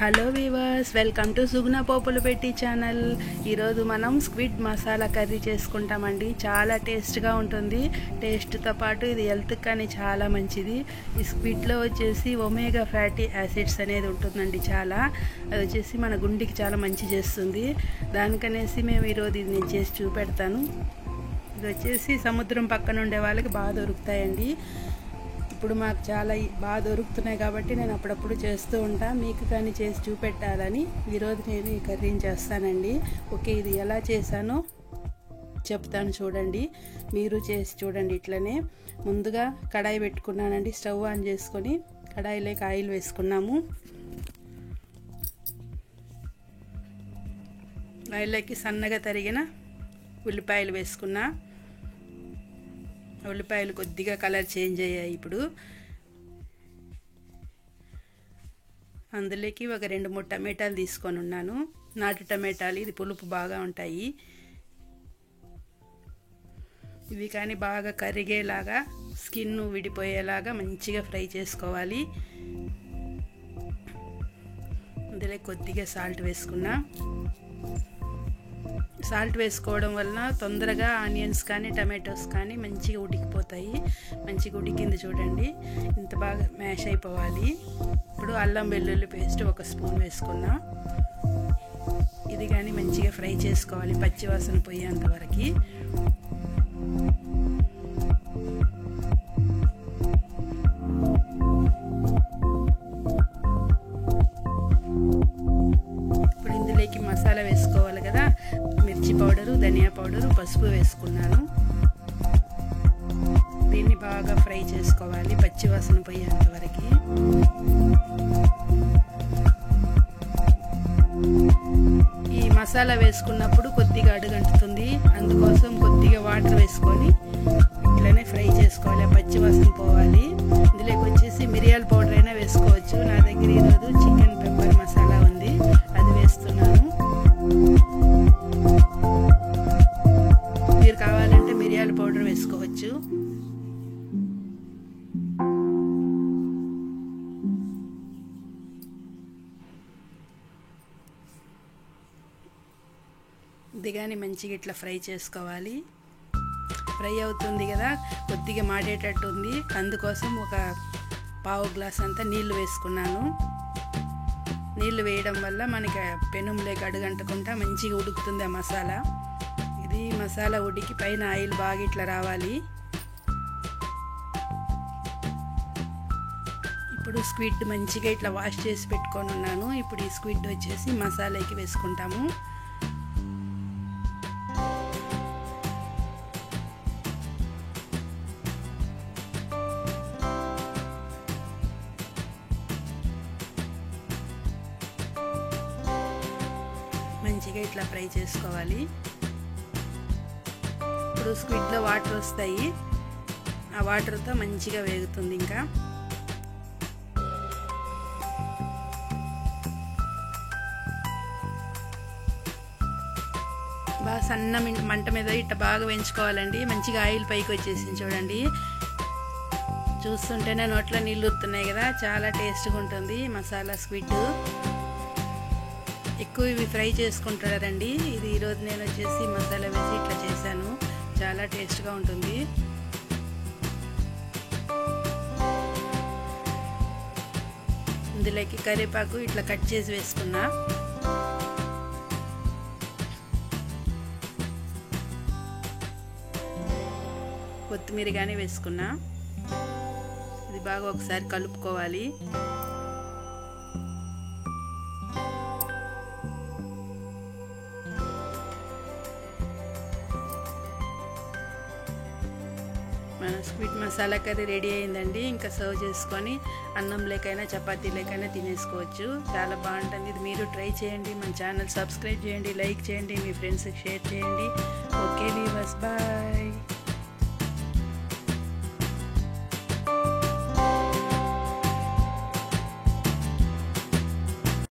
Hello weavers, welcome to సుగుణ పోపులు పెట్టి channel. ఈరోజు మనం స్క్విడ్ మసాలా కర్రీ చేసుకుంటామండి. చాలా టేస్ట్గా ఉంటుంది. టేస్ట్తో పాటు ఇది హెల్త్కి కానీ చాలా మంచిది. ఈ స్క్విడ్లో వచ్చేసి ఒమేగా ఫ్యాటీ యాసిడ్స్ అనేది ఉంటుందండి. అది వచ్చేసి మన గుండెకి చాలా మంచి చేస్తుంది. దానికనేసి మేము ఈరోజు ఇది నేను చేసి చూపెడతాను. ఇది వచ్చేసి సముద్రం పక్కన ఉండే వాళ్ళకి బాగా దొరుకుతాయండి. ఇప్పుడు మాకు చాలా బాగా దొరుకుతున్నాయి కాబట్టి నేను అప్పుడప్పుడు చేస్తూ ఉంటాను. మీకు కానీ చేసి చూపెట్టాలని ఈరోజు నేను ఈ కర్రీని చేస్తానండి. ఓకే, ఇది ఎలా చేశానో చెప్తాను చూడండి. మీరు చేసి చూడండి. ఇట్లనే ముందుగా కడాయి పెట్టుకున్నానండి. స్టవ్ ఆన్ చేసుకొని కడాయిలోకి ఆయిల్ వేసుకున్నాము. ఆయిల్లోకి సన్నగా తరిగిన ఉల్లిపాయలు వేసుకున్నా. ఉల్లిపాయలు కొద్దిగా కలర్ చేంజ్ అయ్యాయి. ఇప్పుడు అందులోకి ఒక 2-3 టమాటాలు తీసుకొని ఉన్నాను. నాటు టమాటాలు, ఇది పులుపు బాగా ఉంటాయి. ఇవి కానీ బాగా కరిగేలాగా, స్కిన్ విడిపోయేలాగా మంచిగా ఫ్రై చేసుకోవాలి. అందులో కొద్దిగా సాల్ట్ వేసుకున్నా. సాల్ట్ వేసుకోవడం వలన తొందరగా ఆనియన్స్ కానీ టమాటోస్ కానీ మంచిగా ఉడికిపోతాయి. మంచిగా ఉడికింది చూడండి. ఇంత బాగా మ్యాష్ అయిపోవాలి. ఇప్పుడు అల్లం వెల్లుల్లి పేస్ట్ 1 స్పూన్ వేసుకున్నా. ఇది కానీ మంచిగా ఫ్రై చేసుకోవాలి పచ్చివాసన పోయేంత వరకు. ఇప్పుడు ఇందులోకి మసాలా వేసుకోవాలి కదా. మిర్చి పౌడరు, ధనియా పౌడరు, పసుపు వేసుకున్నాను. దీన్ని బాగా ఫ్రై చేసుకోవాలి పచ్చివాసన పోయేంత వరకు. ఈ మసాలా వేసుకున్నప్పుడు కొద్దిగా అడుగంటుతుంది. అందుకోసం కొద్దిగా వాటర్ వేసుకొని ఇట్లనే ఫ్రై చేసుకోవాలి. పచ్చివాసన పోవాలి. ఇందులోకి వచ్చేసి మిరియాల పౌడర్ అయినా వేసుకోవచ్చు. నా దగ్గర ఈరోజు చికెన్ పెప్పర్ మసాలా ఉంది, అది వేస్తున్నాను. మీరు కావాలంటే మిరియాల పౌడర్ వేసుకోవచ్చు. ఇది కానీ మంచిగా ఇట్లా ఫ్రై చేసుకోవాలి. ఫ్రై అవుతుంది కదా, కొద్దిగా మాడేటట్టు ఉంది. అందుకోసం ఒక పావు గ్లాస్ అంతా నీళ్లు వేసుకున్నాను. నీళ్లు వేయడం వల్ల మనకి పెనంలోకి అడుగంటకుండా మంచిగా ఉడుకుతుంది ఆ మసాలా. ఇది మసాలా ఉడికి పైన ఆయిల్ బాగా ఇట్లా రావాలి. ఇప్పుడు స్క్విడ్ మంచిగా ఇట్లా వాష్ చేసి పెట్టుకొని ఉన్నాను. ఇప్పుడు ఈ స్క్విడ్ వచ్చేసి మసాలాకి వేసుకుంటాము. మంచిగా ఇట్లా ఫ్రై చేసుకోవాలి. ఇప్పుడు స్క్విడ్లో వాటర్ వస్తాయి. ఆ వాటర్తో మంచిగా వేగుతుంది. ఇంకా బాగా సన్న మంట మీద ఇట్లా బాగా వేయించుకోవాలండి. మంచిగా ఆయిల్ పైకి వచ్చేసింది చూడండి. చూస్తుంటేనే నోట్లో నీళ్ళు ఊరుతున్నాయి కదా. చాలా టేస్ట్గా ఉంటుంది మసాలా స్క్విడ్. ఎక్కువ ఇవి ఫ్రై చేసుకుంటారండి. ఇది ఈరోజు నేను వచ్చేసి మసాలా వేసి ఇట్లా చేశాను. చాలా టేస్ట్గా ఉంటుంది. ఇందులోకి కరివేపాకు ఇట్లా కట్ చేసి వేసుకున్నా. కొత్తిమీర కానీ వేసుకున్నా. ఇది బాగా ఒకసారి కలుపుకోవాలి. మన స్క్విడ్ మసాలా కర్రీ రెడీ అయిందండి. ఇంకా సర్వ్ చేసుకొని అన్నం లేకైనా చపాతీ లేకైనా తినేసుకోవచ్చు. చాలా బాగుంటుంది. ఇది మీరు ట్రై చేయండి. మన ఛానల్ సబ్స్క్రైబ్ చేయండి, లైక్ చేయండి, మీ ఫ్రెండ్స్కి షేర్ చేయండి. Okay viewers, bye.